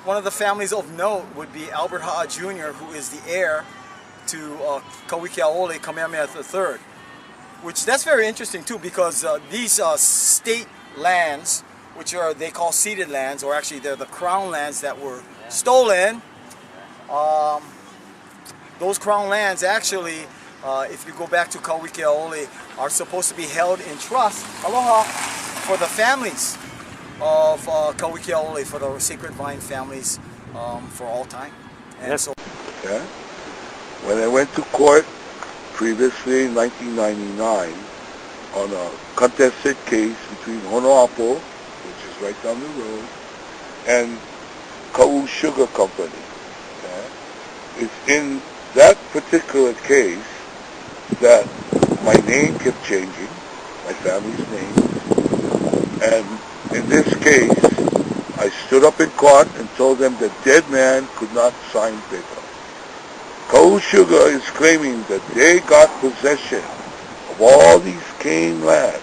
one of the families of note would be Albert Ha'a Jr., who is the heir to Kauikeaole Kamehameha III, which that's very interesting too, because these state lands, which are they call ceded lands, or actually they're the crown lands that were stolen. Those crown lands actually, if you go back to Kauikeaole, are supposed to be held in trust, aloha, for the families of Kauikeaole, for the sacred vine families, for all time. And so, yeah. When I went to court previously in 1999 on a contested case between Honoapo, which is right down the road, and Ka'u Sugar Company, yeah, it's in that particular case that my name kept changing, my family's name, and in this case, I stood up in court and told them the dead man could not sign paper. Ka'u Sugar is claiming that they got possession of all these cane lands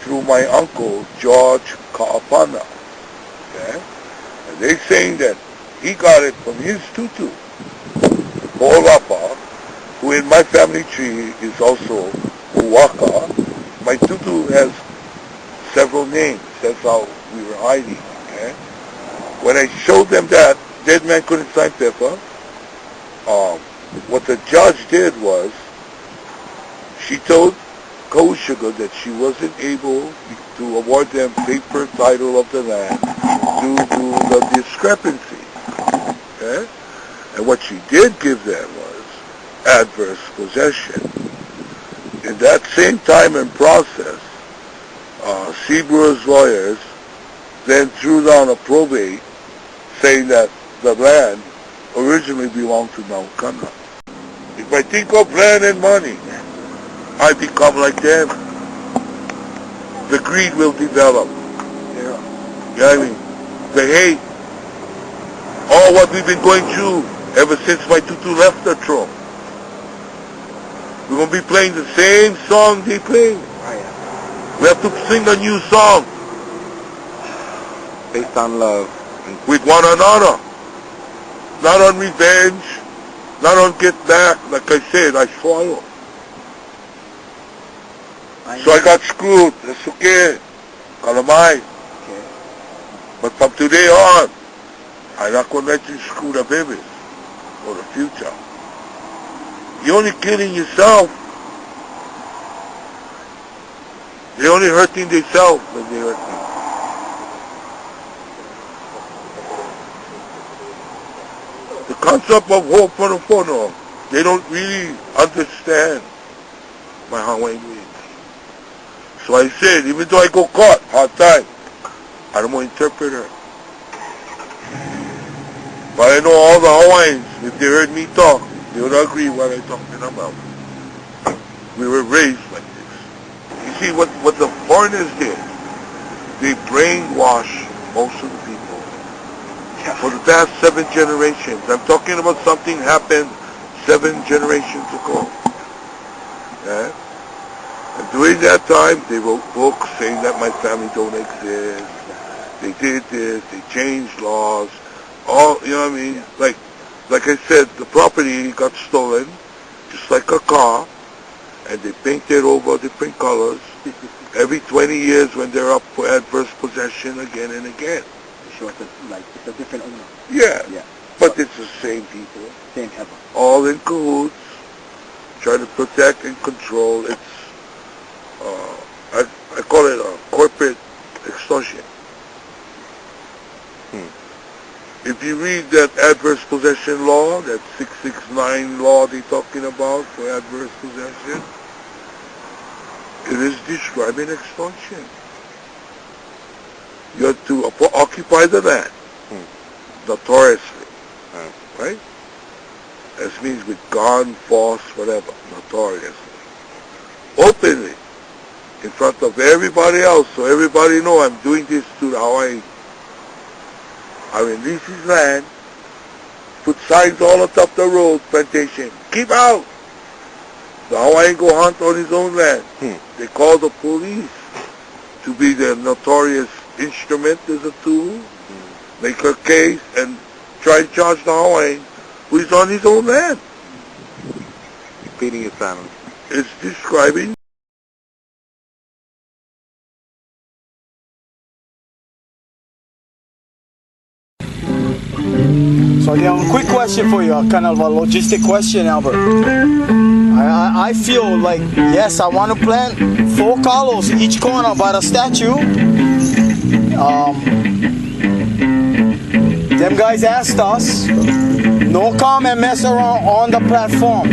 through my uncle, George Ka'apana. Okay? And they're saying that he got it from his tutu, Ho'olapa, who in my family tree is also Huaka. My tutu has several names. That's how we were hiding. Okay? When I showed them that, dead man couldn't sign paper. What the judge did was, she told Ka'u Sugar that she wasn't able to award them paper title of the land due to the discrepancy. Okay? And what she did give them was adverse possession. In that same time and process, Seabrew's lawyers then threw down a probate saying that the land originally belonged to Naukana. If I think of land and money, I become like them. The greed will develop. Yeah. You know what I mean? The hate. All what we've been going through ever since my tutu left the throne. We're going to be playing the same song they play. We have to sing a new song. Based on love. With one another. Not on revenge. Not on get back. Like I said, I swallow. So I got screwed. That's okay. Kalamai. Okay. But from today on, I'm not going to let you screw the babies for the future. You're only killing yourself. They're only hurting themselves when they hurt you. The concept of Ho'oponopono, they don't really understand my Hawaiian ways. So I said, even though I go caught, hard time, I don't want to interpret her. But I know all the Hawaiians, if they heard me talk, they would agree what I'm talking about. We were raised like this. You see, what the foreigners did, they brainwash most of the people. For the past 7 generations. I'm talking about something happened 7 generations ago. Okay? And during that time, they wrote books saying that my family don't exist. They did this, they changed laws. All, you know what I mean? Like I said, the property got stolen, just like a car, and they painted over different colors every 20 years when they're up for adverse possession again and again. Sure, it's a different owner. Yeah. But it's the same people. Same ever. All in cahoots, trying to protect and control. It's, I call it a corporate extortion. If you read that adverse possession law, that 669 law they're talking about for adverse possession, it is describing extortion. You have to occupy the land, notoriously, right? This means with gun, force, whatever, notoriously. Openly, in front of everybody else, so everybody know I'm doing this to the Hawaii. I release his land, put signs all atop the road, plantation, keep out! The Hawaiian go hunt on his own land. They call the police to be the notorious instrument as a tool, make her case and try to charge the Hawaiian who is on his own land. Feeding his family. It's describing. So I have a quick question for you, kind of a logistic question, Albert. I feel like, yes, I want to plant 4 kalos each corner by the statue. Them guys asked us, no come and mess around on the platform.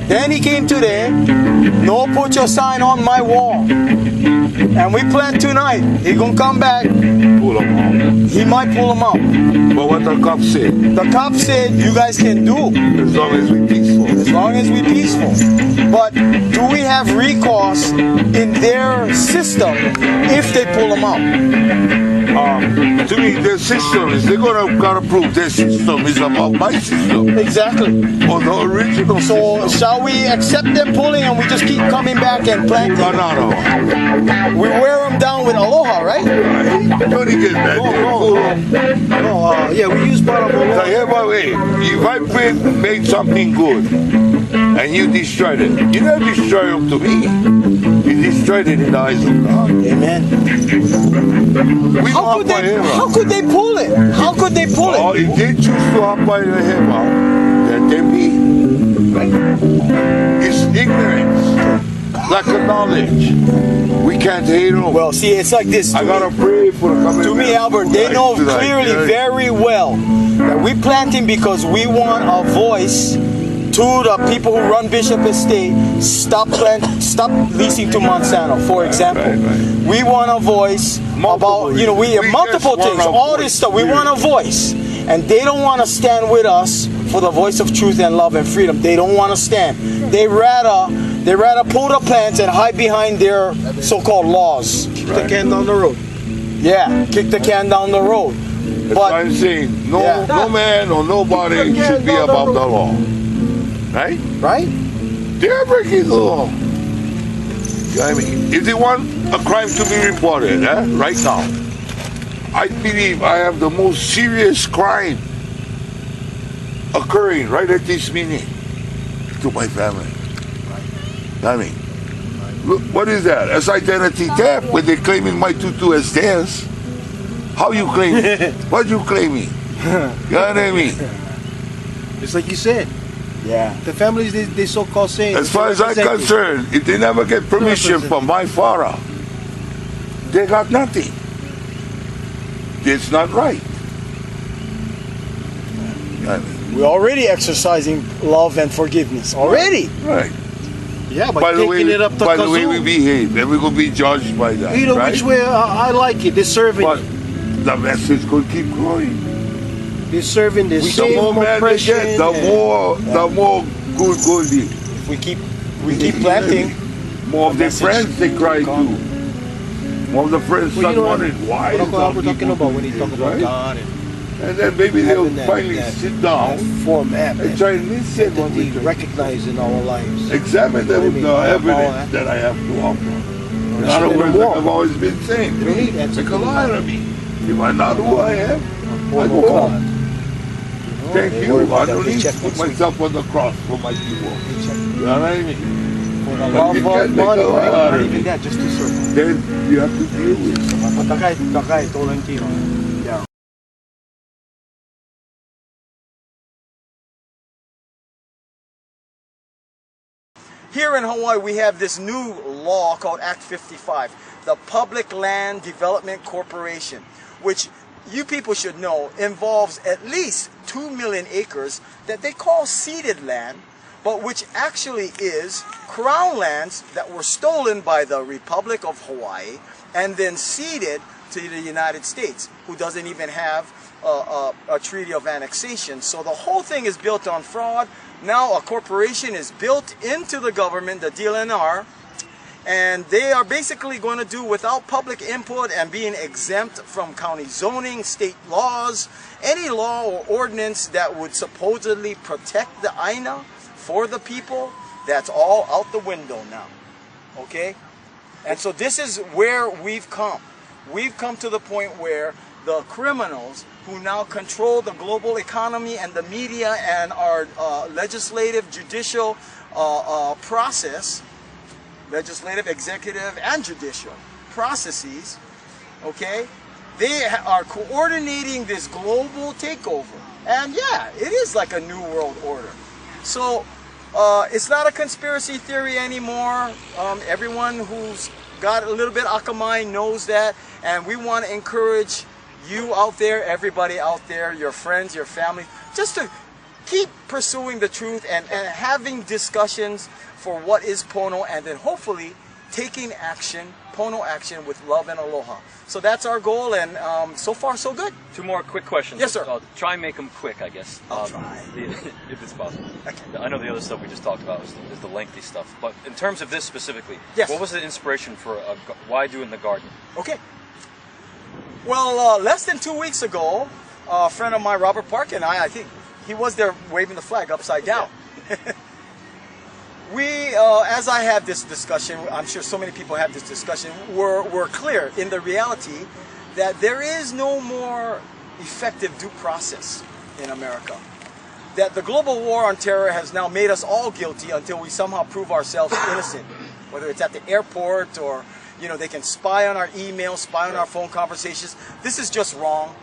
Then he came today, no put your sign on my wall. And we plant tonight. He gonna come back. Pull them out. He might pull them out. But what the cop said? The cop said you guys can do. As long as we peaceful. As long as we peaceful. But do we have recourse in their system if they pull them out? To me, their system is, they're gotta prove their system is about my system. Exactly. Or the original So system. shall we accept them pulling and we just keep coming back and planting? No. We wear them down with Aloha, right? Don't get that. Yeah, we use part of So here, by the way, if I made something good and you destroyed it, you never destroy them to me. You destroyed it in the eyes of God. Amen. How could they pull it? How could they pull Oh, it? if they choose to hop by the hammer, then they be. It's ignorance, lack of knowledge. We can't hate them. Well, see, it's like this. I gotta pray for the coming. To me, Albert, they know clearly very well that we planting because we want a voice to the people who run Bishop Estate. Stop leasing to Monsanto, for example. Right. We want a voice about, you know, we have multiple things, all this stuff. We want a voice. And they don't want to stand with us for the voice of truth and love and freedom. They don't want to stand. They rather pull the plants and hide behind their so-called laws. Kick the can down the road. Yeah, kick the can down the road. That's what I'm saying. No man or nobody should be above the law. Right? Right? They're breaking the law. You know what I mean? If they want a crime to be reported, right now, I believe I have the most serious crime occurring right at this minute to my family. Right. I mean, look, what is that? That's identity theft when they're claiming my tutu as theirs. How you claim it? What you claiming? You know what I mean? Just like you said. Yeah. The families they so-called saying. As far as I'm concerned, if they never get permission from my father, they got nothing. It's not right. I mean, We're already exercising love and forgiveness. Already. right. Yeah, but By the way, taking it up to by the way kazoo. we behave, and we're gonna be judged by that. Either right? which way, I like it. They're serving. But the message could keep growing. They're serving the The same more man they oppression. get, the more good going to be. If we keep planting, More of their friends they cry to. More of the friends start wondering why. What Uncle Albert talking about when he talk about right? God And then maybe they'll having that- finally that- sit down format and try and listen that what we they do. recognize in our lives. Examine them with the evidence that I have to offer. In other words, like I've always been saying, They don't need that. take a lie to me. If I'm not who I am, I go on. Thank you. I don't need to put myself on the cross for my people. You know what I mean? For the But love you of can't make money, a lie out not of even me. that, just to serve. Then you have to deal with it. Takay, Tolentino. Yeah. Here in Hawaii, we have this new law called Act 55, the Public Land Development Corporation, which you people should know involves at least 2 million acres that they call ceded land, but which actually is crown lands that were stolen by the Republic of Hawaii and then ceded to the United States, who doesn't even have a treaty of annexation. So the whole thing is built on fraud. Now a corporation is built into the government, the DLNR, and they are basically going to do without public input and being exempt from county zoning, state laws, any law or ordinance that would supposedly protect the Aina for the people. That's all out the window now. Okay? And so this is where we've come. We've come to the point where the criminals who now control the global economy and the media and our legislative, judicial process, legislative, executive, and judicial processes, okay? They are coordinating this global takeover. And yeah, it is like a new world order. So it's not a conspiracy theory anymore. Everyone who's got a little bit Akamai knows that. And we want to encourage you out there, everybody out there, your friends, your family, just to keep pursuing the truth and having discussions for what is Pono, and then hopefully taking action, Pono action, with love and aloha. So that's our goal, and so far so good. Two more quick questions. Yes, sir. I'll try and make them quick, I guess. I'll try. If it's possible. Okay. I know the other stuff we just talked about is the lengthy stuff, but in terms of this specifically, yes. What was the inspiration for why do in the garden? Okay. Well, less than 2 weeks ago, a friend of mine, Robert Park, and I think he was there waving the flag upside down. Yeah. We, as I have this discussion, I'm sure so many people have this discussion, we're clear in the reality that there is no more effective due process in America. That the global war on terror has now made us all guilty until we somehow prove ourselves innocent. Whether it's at the airport or, you know, they can spy on our emails, spy on our phone conversations. This is just wrong.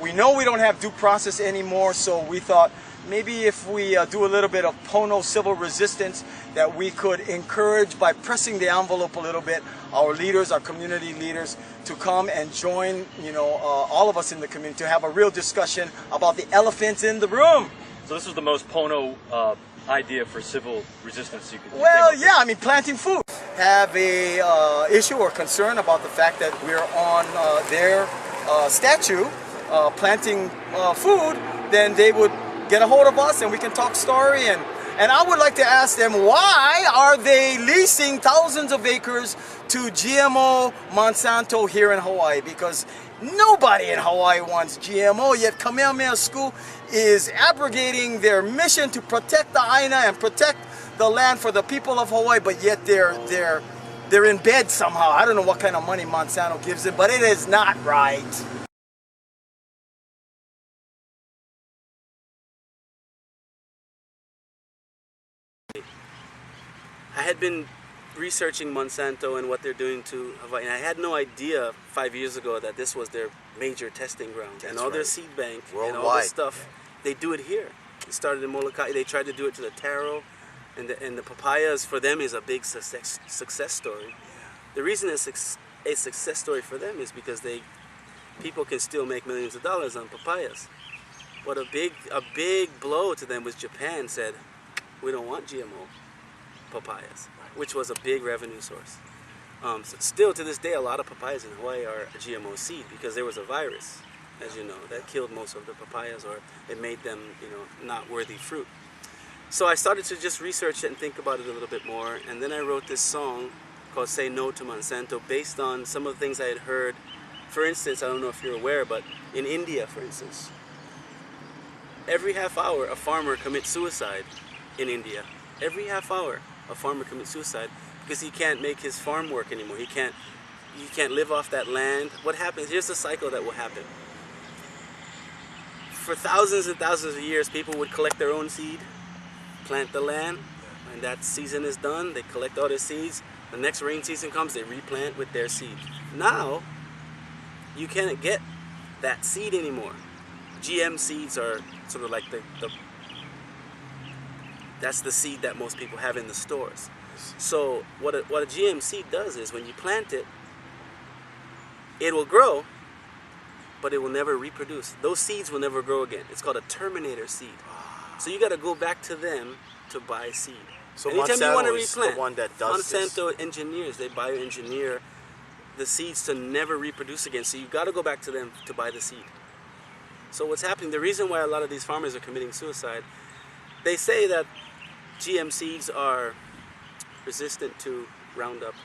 We know we don't have due process anymore, so we thought maybe if we do a little bit of Pono civil resistance, that we could encourage, by pressing the envelope a little bit, our leaders, our community leaders, to come and join, you know, all of us in the community to have a real discussion about the elephants in the room. So this was the most Pono idea for civil resistance you could. Well, yeah, I mean, planting food. Have a issue or concern about the fact that we're on their statue planting food, then they would get a hold of us and we can talk story. And I would like to ask them, why are they leasing thousands of acres to GMO Monsanto here in Hawaii? Because nobody in Hawaii wants GMO, yet Kamehameha School is abrogating their mission to protect the Aina and protect the land for the people of Hawaii, but yet they're in bed somehow. I don't know what kind of money Monsanto gives them, but it is not right. I had been researching Monsanto and what they're doing to Hawaii, and I had no idea 5 years ago that this was their major testing ground. And all their seed bank and all this stuff, they do it here. It started in Molokai. They tried to do it to the taro, and the papayas for them is a big success story. The reason it's a success story for them is because people can still make millions of dollars on papayas. What a big blow to them was Japan said, we don't want GMO papayas, which was a big revenue source. So still to this day, a lot of papayas in Hawaii are a GMO seed because there was a virus, as you know, that killed most of the papayas, or it made them, you know, not worthy fruit. So I started to just research it and think about it a little bit more, and then I wrote this song called Say No to Monsanto based on some of the things I had heard. For instance, I don't know if you're aware, but in India, for instance, every half hour a farmer commits suicide in India. Every half hour a farmer commits suicide because he can't make his farm work anymore. He can't live off that land. What happens? Here's the cycle that will happen. For thousands and thousands of years, people would collect their own seed, plant the land. When that season is done, they collect all their seeds. The next rain season comes, they replant with their seed. Now, you can't get that seed anymore. GM seeds are sort of like that's the seed that most people have in the stores. So what a GM seed does is when you plant it, it will grow, but it will never reproduce. Those seeds will never grow again. It's called a terminator seed. So you got to go back to them to buy seed. So anytime Monsanto you want to is replant, the one that does Monsanto engineers, they bioengineer the seeds to never reproduce again. So you've got to go back to them to buy the seed. So what's happening, the reason why a lot of these farmers are committing suicide, they say that GM seeds are resistant to Roundup.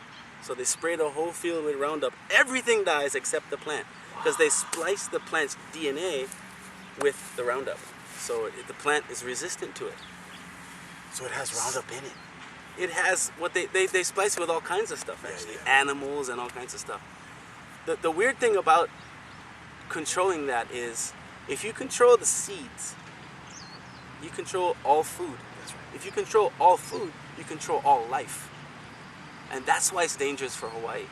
So they spray the whole field with Roundup. Everything dies except the plant because they splice the plant's DNA with the Roundup. So the plant is resistant to it. So it has Roundup in it. It has what they splice with all kinds of stuff, actually. Yeah. Animals and all kinds of stuff. The weird thing about controlling that is, if you control the seeds, you control all food. That's right. If you control all food, you control all life. And that's why it's dangerous for Hawaii.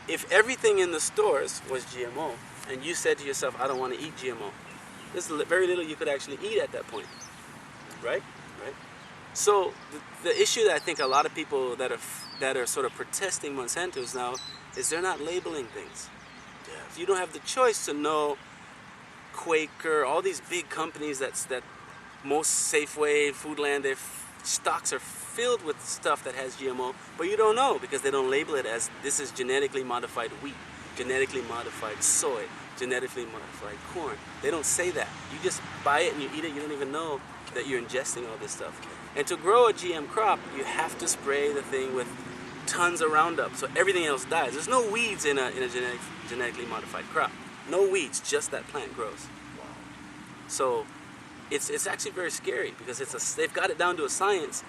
If everything in the stores was GMO, and you said to yourself, I don't want to eat GMO, there's very little you could actually eat at that point. Right? Right? So the issue that I think a lot of people that are sort of protesting Monsanto's now is they're not labeling things. Yes. You don't have the choice to know Quaker, all these big companies that most Safeway, Foodland, their stocks are filled with stuff that has GMO, but you don't know because they don't label it as this is genetically modified wheat, genetically modified soy, genetically modified corn. They don't say that. You just buy it and you eat it, you don't even know that you're ingesting all this stuff. And to grow a GM crop, you have to spray the thing with tons of Roundup, so everything else dies. There's no weeds in a genetically modified crop. No weeds, just that plant grows. So it's actually very scary because they've got it down to a science,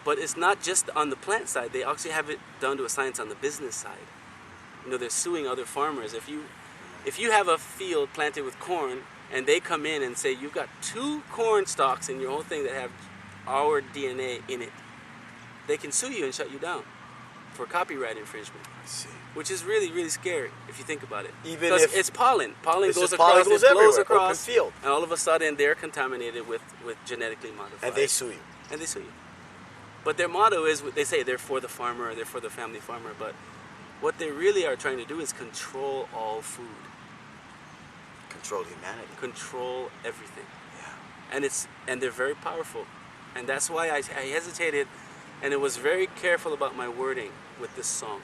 but it's not just on the plant side. They actually have it down to a science on the business side. You know, they're suing other farmers. If you have a field planted with corn and they come in and say you've got 2 corn stalks in your whole thing that have our DNA in it, they can sue you and shut you down for copyright infringement. I see. Which is really, really scary if you think about it. Even because if it's pollen. Pollen it's goes just across, pollen goes it blows everywhere, across, open field. and all of a sudden they're contaminated with genetically modified. And they sue you. And they sue you. But their motto is, they say they're for the farmer, or they're for the family farmer, but what they really are trying to do is control all food. Control humanity. Control everything. Yeah. And they're very powerful. And that's why I hesitated and it was very careful about my wording with this song.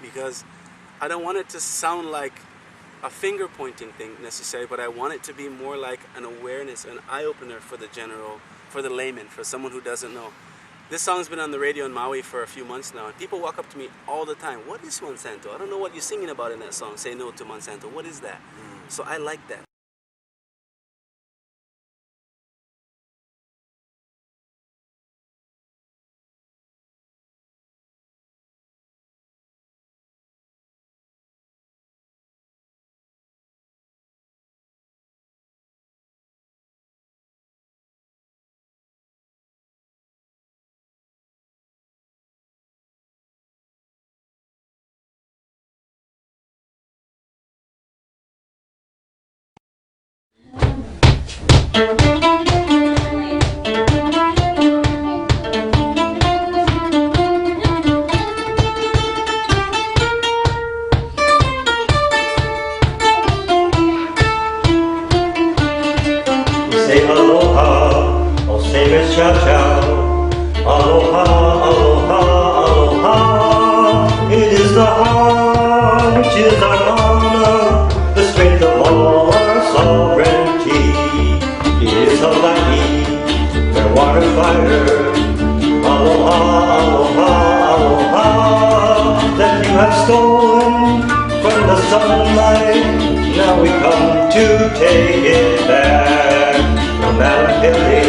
Because I don't want it to sound like a finger pointing thing necessarily, but I want it to be more like an awareness, an eye opener for the layman, for someone who doesn't know. This song's been on the radio in Maui for a few months now, and people walk up to me all the time, what is Monsanto? I don't know what you're singing about in that song, Say No to Monsanto. What is that? So I like that. Say aloha, oh say Miss Chow Chow. Aloha, aloha, aloha. It is the heart which is our honor, the strength of all our sovereignty. It is Hawaii, where water, fire. Aloha, aloha, aloha. That you have stolen from the sunlight. Now we come to take it back. No matter Billy,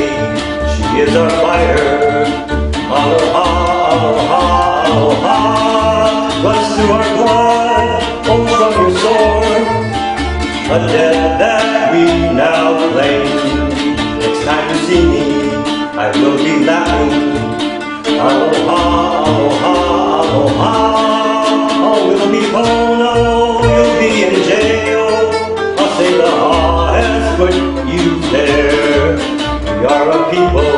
she is our fire. Aloha, aloha, aloha. Runs through our blood, oh from your sword. A debt that we now claim. Next time you see me, I will be laughing. Aloha, aloha, aloha. Oh, we'll be Pono, you'll be in jail. I'll say the law has put you there. We are a people,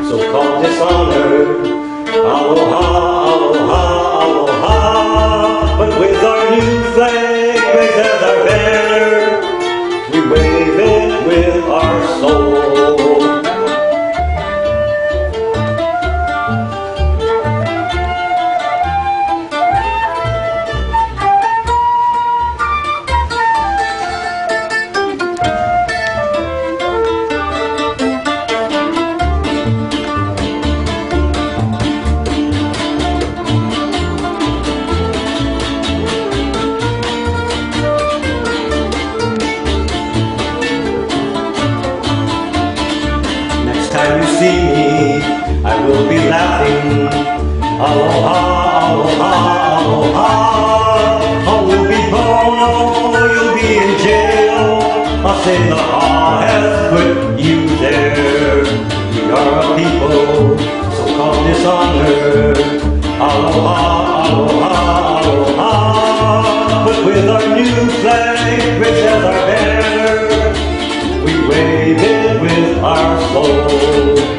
so-called dishonored. Aloha, aloha, aloha. But with our new flag raised as our banner, we wave it with our soul. Aloha, aloha, aloha. But with our new flag raised as our banner, we wave it with our soul.